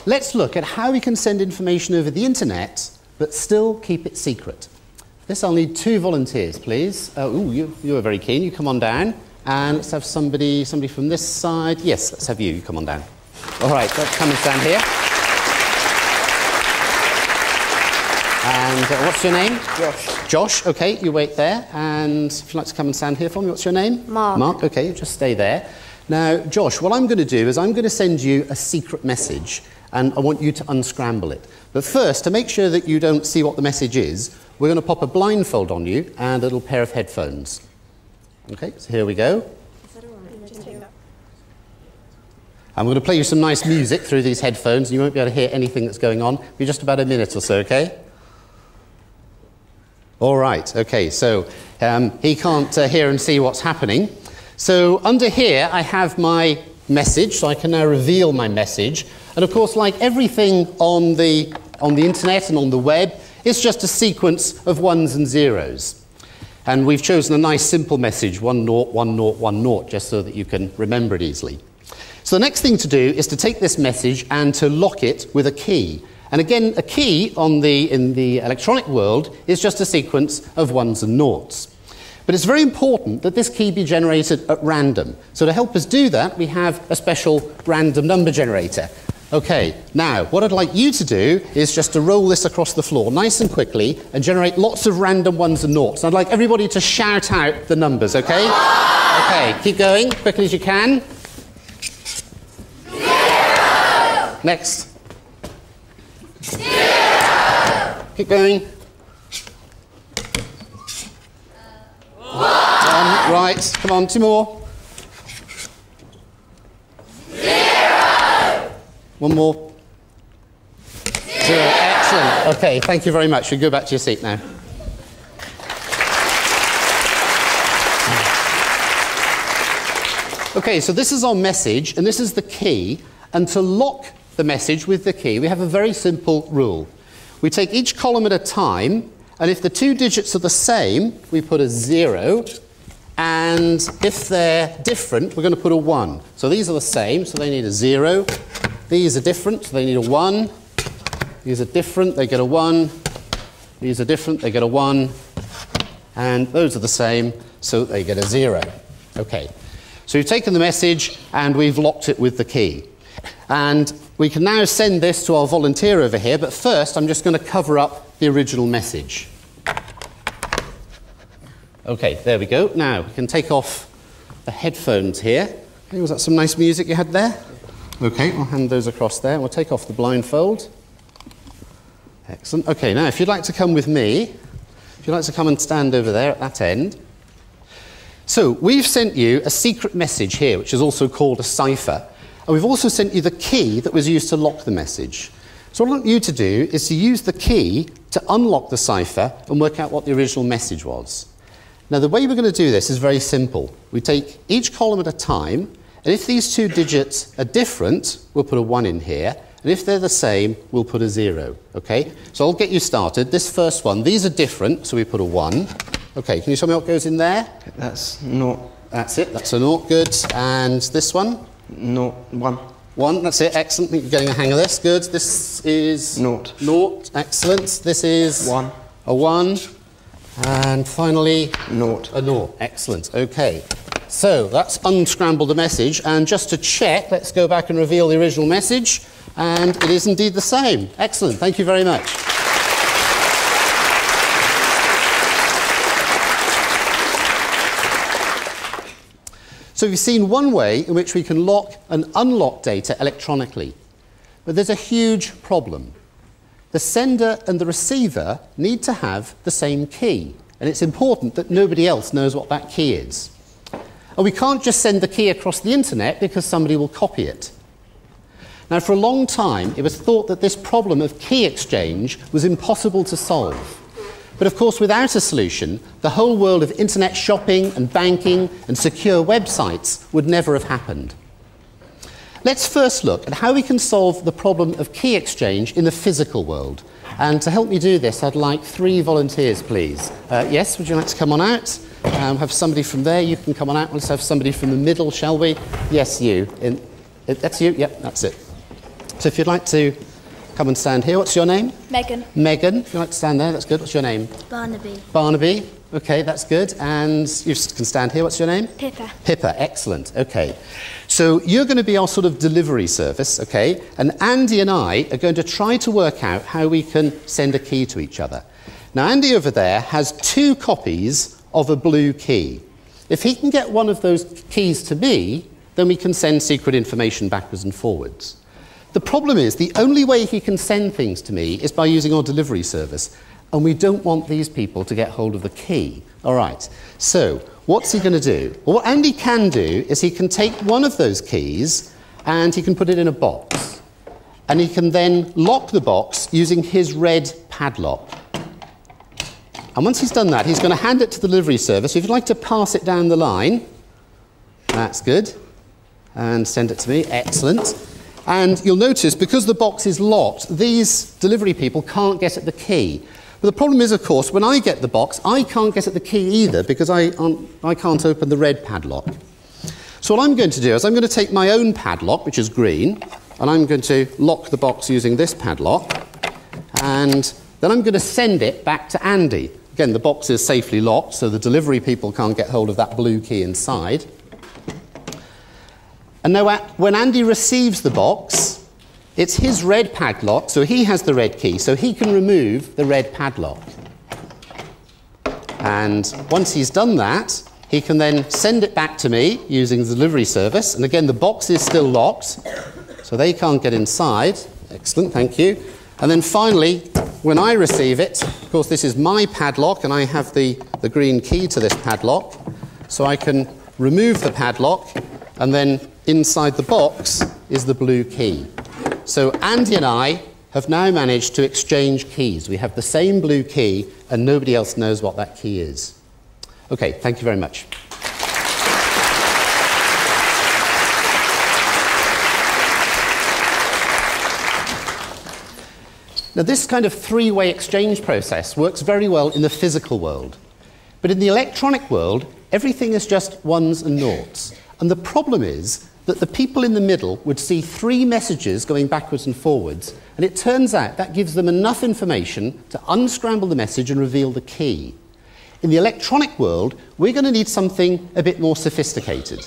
let's look at how we can send information over the internet but still keep it secret. For this, I'll need 2 volunteers, please. You are very keen. You come on down. And let's have somebody from this side. Yes, let's have you. You come on down. All right, let's come and stand here. And what's your name? Josh. Josh, okay, you wait there. And if you'd like to come and stand here for me, what's your name? Mark. Mark, okay, just stay there. Now, Josh, what I'm going to do is I'm going to send you a secret message, and I want you to unscramble it. But first, to make sure that you don't see what the message is, we're going to pop a blindfold on you and a little pair of headphones. Okay, so here we go. I'm going to play you some nice music through these headphones, and you won't be able to hear anything that's going on. Be just about a minute or so, okay? All right, okay, so he can't hear and see what's happening. So under here, I have my message, so I can now reveal my message. And of course, like everything on the internet and on the web, it's just a sequence of ones and zeros. And we've chosen a nice simple message, 10, 10, 10, just so that you can remember it easily. So the next thing to do is to take this message and to lock it with a key. And again, a key in the electronic world is just a sequence of ones and noughts. But it's very important that this key be generated at random. So to help us do that, we have a special random number generator. Okay, now, what I'd like you to do is just to roll this across the floor nice and quickly and generate lots of random ones and noughts. I'd like everybody to shout out the numbers, okay? Okay, keep going, quickly as you can. 0! Next. 0! Keep going. 1. Right, come on, 2 more. 1 more. 0. Excellent. Okay, thank you very much. You go back to your seat now. Okay, so this is our message, and this is the key. And to lock the message with the key, we have a very simple rule. We take each column at a time, and if the 2 digits are the same, we put a 0. And if they're different, we're going to put a 1. So these are the same, so they need a 0. These are different, so they need a 1. These are different, they get a 1. These are different, they get a 1. And those are the same, so they get a 0. Okay, so we've taken the message and we've locked it with the key. And we can now send this to our volunteer over here, but first I'm just going to cover up the original message. Okay, there we go. Now, we can take off the headphones here. Okay, was that some nice music you had there? Okay, I'll hand those across there. We'll take off the blindfold. Excellent. Okay, now if you'd like to come with me, if you'd like to come and stand over there at that end. So, we've sent you a secret message here, which is also called a cipher. And we've also sent you the key that was used to lock the message. So what I want you to do is to use the key to unlock the cipher and work out what the original message was. Now, the way we're going to do this is very simple. We take each column at a time, and if these 2 digits are different, we'll put a 1 in here, and if they're the same, we'll put a 0, okay? So I'll get you started. This first one, these are different, so we put a 1. Okay, can you show me what goes in there? That's 0. That's it, that's a 0, good. And this one? 0, 1. 1, that's it, excellent. I think you're getting a hang of this, good. This is? 0. 0, excellent. This is? 1. A 1. And finally? 0. A 0, excellent, okay. So that's unscrambled the message, and just to check, let's go back and reveal the original message, and it is indeed the same. Excellent, thank you very much. So we've seen one way in which we can lock and unlock data electronically. But there's a huge problem. The sender and the receiver need to have the same key, and it's important that nobody else knows what that key is. And we can't just send the key across the internet because somebody will copy it. Now, for a long time, it was thought that this problem of key exchange was impossible to solve. But of course, without a solution, the whole world of internet shopping and banking and secure websites would never have happened. Let's first look at how we can solve the problem of key exchange in the physical world. And to help me do this, I'd like 3 volunteers, please. Yes, would you like to come on out? Have somebody from there, you can come on out. Let's have somebody from the middle, shall we? Yes, you. That's you? Yep, that's it. So if you'd like to come and stand here, what's your name? Megan. Megan. If you'd like to stand there, that's good. What's your name? Barnaby. Barnaby. Okay, that's good. And you can stand here. What's your name? Pippa. Pippa, excellent. Okay. So you're going to be our sort of delivery service, okay? And Andy and I are going to try to work out how we can send a key to each other. Now, Andy over there has 2 copies of a blue key. If he can get one of those keys to me, then we can send secret information backwards and forwards. The problem is, the only way he can send things to me is by using our delivery service. And we don't want these people to get hold of the key. All right, so what's he going to do? Well, what Andy can do is he can take one of those keys and he can put it in a box. And he can then lock the box using his red padlock. And once he's done that, he's going to hand it to the delivery service. So if you'd like to pass it down the line, that's good. And send it to me, excellent. And you'll notice, because the box is locked, these delivery people can't get at the key. But the problem is, of course, when I get the box, I can't get at the key either because I can't open the red padlock. So what I'm going to do is I'm going to take my own padlock, which is green, and I'm going to lock the box using this padlock, and then I'm going to send it back to Andy. Again, the box is safely locked, so the delivery people can't get hold of that blue key inside. And now, when Andy receives the box, it's his red padlock, so he has the red key, so he can remove the red padlock. And once he's done that, he can then send it back to me using the delivery service. And again, the box is still locked, so they can't get inside. Excellent, thank you. And then finally, when I receive it, of course, this is my padlock, and I have the green key to this padlock, so I can remove the padlock, and then inside the box is the blue key. So Andy and I have now managed to exchange keys. We have the same blue key, and nobody else knows what that key is. Okay, thank you very much. Now, this kind of 3-way exchange process works very well in the physical world. But in the electronic world, everything is just ones and noughts. And the problem is that the people in the middle would see 3 messages going backwards and forwards, and it turns out that gives them enough information to unscramble the message and reveal the key. In the electronic world, we're going to need something a bit more sophisticated.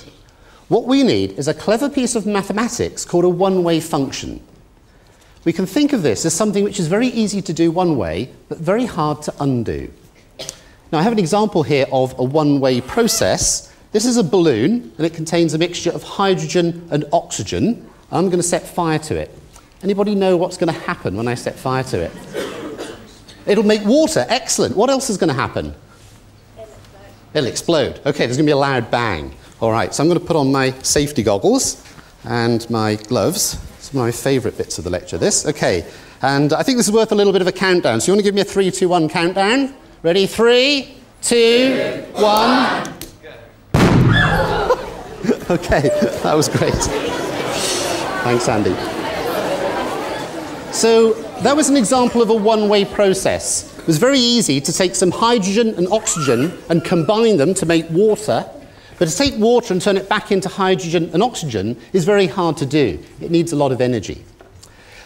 What we need is a clever piece of mathematics called a one-way function. We can think of this as something which is very easy to do one way, but very hard to undo. Now, I have an example here of a one-way process. This is a balloon, and it contains a mixture of hydrogen and oxygen. I'm going to set fire to it. Anybody know what's going to happen when I set fire to it? It'll make water. Excellent. What else is going to happen? It'll explode. Okay, there's going to be a loud bang. All right, so I'm going to put on my safety goggles and my gloves. It's one of my favourite bits of the lecture, this. Okay, and I think this is worth a little bit of a countdown. So you want to give me a 3, 2, 1 countdown? Ready? 3, 2, 1... Okay, that was great. Thanks, Andy. So that was an example of a one-way process. It was very easy to take some hydrogen and oxygen and combine them to make water, but to take water and turn it back into hydrogen and oxygen is very hard to do. It needs a lot of energy.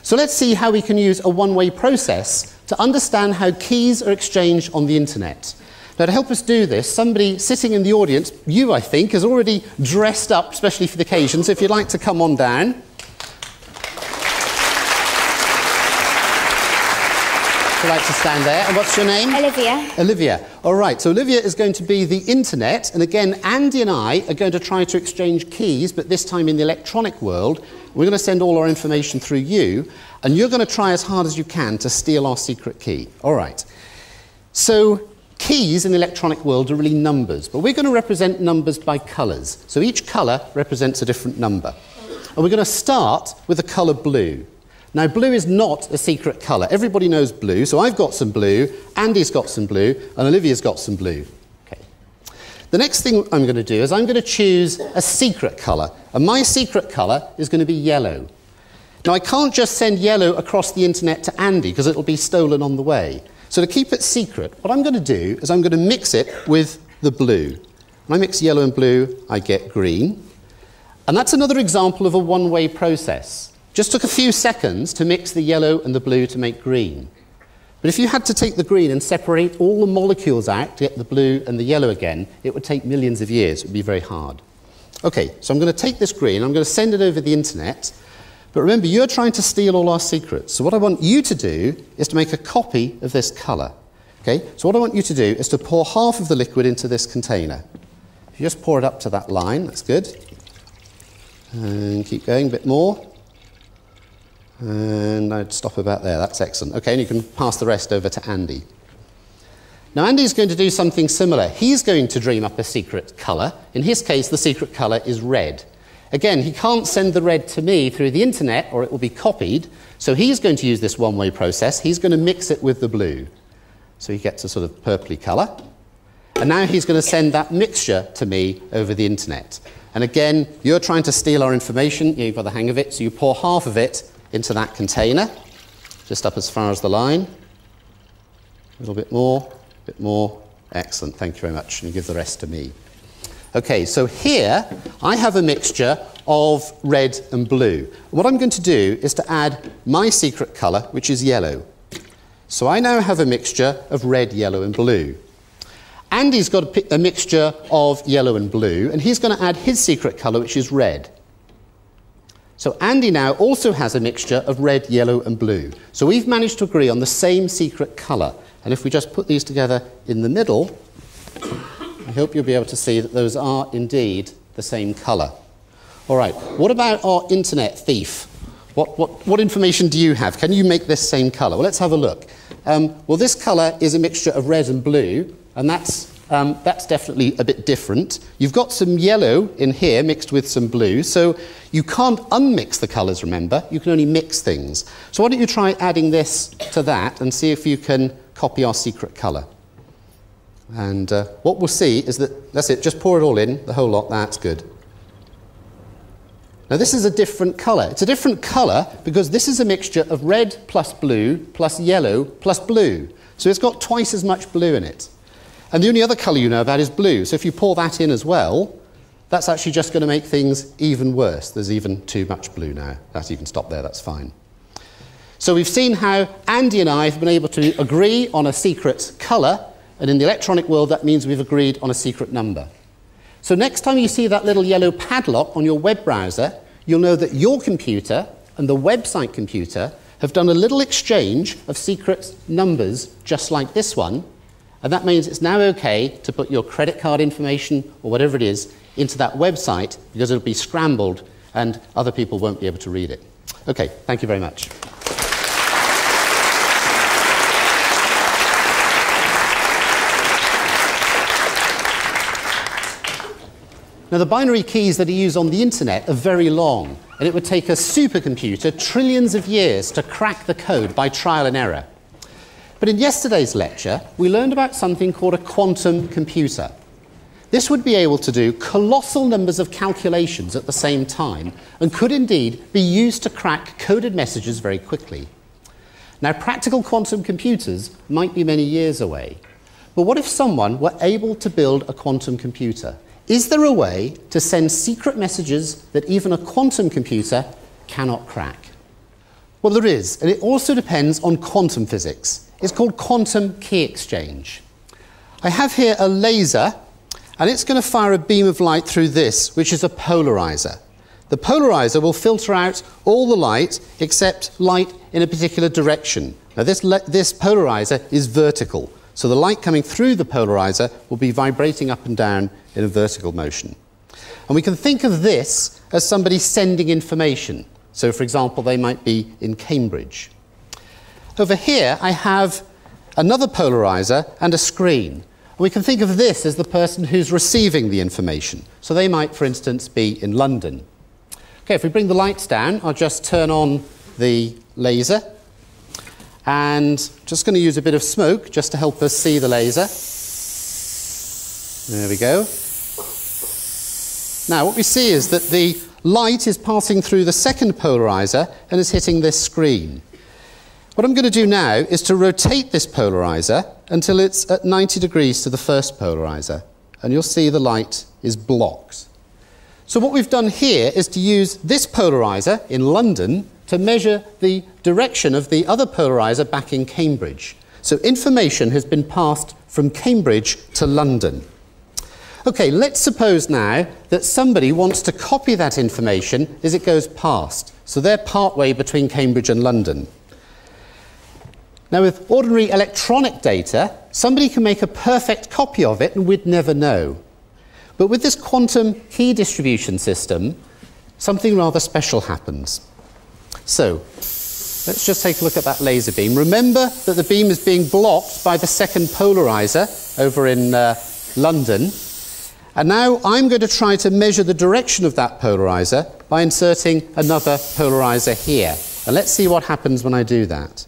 So let's see how we can use a one-way process to understand how keys are exchanged on the internet. Now, to help us do this, somebody sitting in the audience, you, I think, is already dressed up, especially for the occasion, so if you'd like to come on down. If you'd like to stand there. And what's your name? Olivia. Olivia. All right, so Olivia is going to be the internet, and again, Andy and I are going to try to exchange keys, but this time in the electronic world. We're going to send all our information through you, and you're going to try as hard as you can to steal our secret key. All right. So keys in the electronic world are really numbers, but we're going to represent numbers by colours. So each colour represents a different number. And we're going to start with the colour blue. Now, blue is not a secret colour. Everybody knows blue, so I've got some blue, Andy's got some blue, and Olivia's got some blue. Okay. The next thing I'm going to do is I'm going to choose a secret colour, and my secret colour is going to be yellow. Now, I can't just send yellow across the internet to Andy, because it'll be stolen on the way. So to keep it secret, what I'm going to do is I'm going to mix it with the blue. When I mix yellow and blue, I get green. And that's another example of a one-way process. just took a few seconds to mix the yellow and the blue to make green. But if you had to take the green and separate all the molecules out to get the blue and the yellow again, it would take millions of years. It would be very hard. Okay, so I'm going to take this green, I'm going to send it over the internet. But remember, you're trying to steal all our secrets. So what I want you to do is to make a copy of this colour. Okay, so what I want you to do is to pour half of the liquid into this container. If you just pour it up to that line, that's good. And keep going, a bit more. And I'd stop about there, that's excellent. Okay, and you can pass the rest over to Andy. Now Andy's going to do something similar. He's going to dream up a secret colour. In his case, the secret colour is red. Again, he can't send the red to me through the internet or it will be copied, so he's going to use this one-way process. He's going to mix it with the blue. So he gets a sort of purpley colour. And now he's going to send that mixture to me over the internet. And again, you're trying to steal our information. You've got the hang of it, so you pour half of it into that container, just up as far as the line. A little bit more, Excellent, thank you very much. And you give the rest to me. Okay, so here I have a mixture of red and blue. What I'm going to do is to add my secret colour, which is yellow. So I now have a mixture of red, yellow and blue. Andy's got a mixture of yellow and blue, and he's going to add his secret colour, which is red. So Andy now also has a mixture of red, yellow and blue. So we've managed to agree on the same secret colour. And if we just put these together in the middle, I hope you'll be able to see that those are indeed the same colour. All right, what about our internet thief? What information do you have? Can you make this same colour? Well, let's have a look. Well, this colour is a mixture of red and blue, and that's definitely a bit different. You've got some yellow in here mixed with some blue, so you can't unmix the colours, remember. You can only mix things. So why don't you try adding this to that and see if you can copy our secret colour. And what we'll see is that, that's it, just pour it all in, the whole lot, that's good. Now this is a different colour. It's a different colour because this is a mixture of red plus blue plus yellow plus blue. So it's got twice as much blue in it. And the only other colour you know about is blue. So if you pour that in as well, that's actually just going to make things even worse. There's even too much blue now. You can stop there, that's fine. So we've seen how Andy and I have been able to agree on a secret colour, and in the electronic world that means we've agreed on a secret number. So next time you see that little yellow padlock on your web browser, you'll know that your computer and the website computer have done a little exchange of secret numbers just like this one, and that means it's now okay to put your credit card information or whatever it is into that website because it'll be scrambled and other people won't be able to read it. Okay, thank you very much. Now, the binary keys that are used on the internet are very long, and it would take a supercomputer trillions of years to crack the code by trial and error. But in yesterday's lecture, we learned about something called a quantum computer. This would be able to do colossal numbers of calculations at the same time, and could indeed be used to crack coded messages very quickly. Now, practical quantum computers might be many years away, but what if someone were able to build a quantum computer? Is there a way to send secret messages that even a quantum computer cannot crack? Well, there is, and it also depends on quantum physics. It's called quantum key exchange. I have here a laser, and it's going to fire a beam of light through this, which is a polarizer. The polarizer will filter out all the light except light in a particular direction. Now, this polarizer is vertical. So the light coming through the polarizer will be vibrating up and down in a vertical motion. And we can think of this as somebody sending information. So, for example, they might be in Cambridge. Over here, I have another polarizer and a screen. And we can think of this as the person who's receiving the information. So they might, for instance, be in London. Okay, if we bring the lights down, I'll just turn on the laser. And just going to use a bit of smoke just to help us see the laser. There we go. Now what we see is that the light is passing through the second polarizer and is hitting this screen. What I'm going to do now is to rotate this polarizer until it's at 90 degrees to the first polarizer, and you'll see the light is blocked. So what we've done here is to use this polarizer in London to measure the direction of the other polarizer back in Cambridge. So information has been passed from Cambridge to London. Okay, let's suppose now that somebody wants to copy that information as it goes past. So they're partway between Cambridge and London. Now, with ordinary electronic data, somebody can make a perfect copy of it and we'd never know. But with this quantum key distribution system, something rather special happens. So, let's just take a look at that laser beam. Remember that the beam is being blocked by the second polarizer over in London. And now I'm going to try to measure the direction of that polarizer by inserting another polarizer here. And let's see what happens when I do that.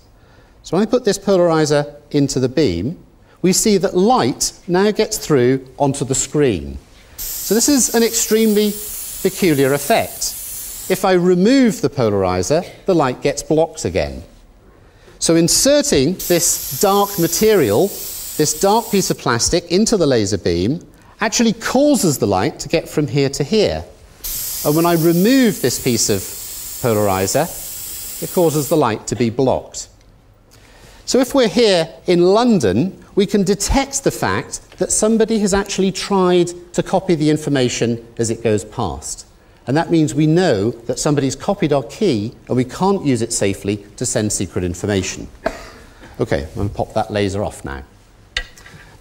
So when I put this polarizer into the beam, we see that light now gets through onto the screen. So this is an extremely peculiar effect. If I remove the polarizer, the light gets blocked again. So inserting this dark material, this dark piece of plastic into the laser beam, actually causes the light to get from here to here. And when I remove this piece of polarizer, it causes the light to be blocked. So if we're here in London, we can detect the fact that somebody has actually tried to copy the information as it goes past. And that means we know that somebody's copied our key and we can't use it safely to send secret information. Okay, I'm going to pop that laser off now.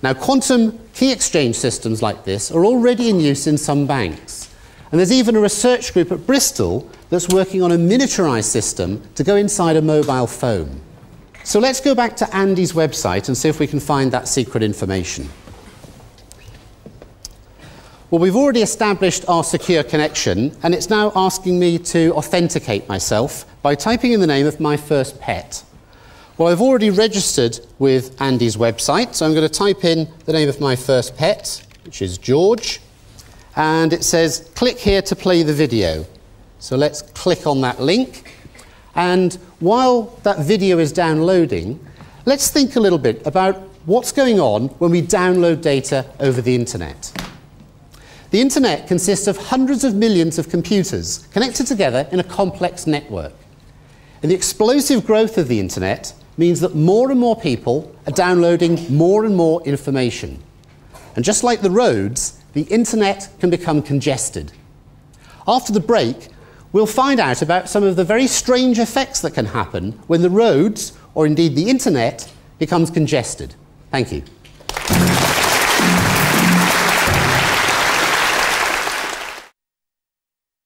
Now, quantum key exchange systems like this are already in use in some banks. And there's even a research group at Bristol that's working on a miniaturized system to go inside a mobile phone. So let's go back to Andy's website and see if we can find that secret information. Well, we've already established our secure connection, and it's now asking me to authenticate myself by typing in the name of my first pet. Well, I've already registered with Andy's website, so I'm going to type in the name of my first pet, which is George, and it says, click here to play the video. So let's click on that link. And while that video is downloading, let's think a little bit about what's going on when we download data over the internet. The internet consists of hundreds of millions of computers connected together in a complex network. And the explosive growth of the internet means that more and more people are downloading more and more information. And just like the roads, the internet can become congested. After the break, we'll find out about some of the very strange effects that can happen when the roads, or indeed the internet, becomes congested. Thank you.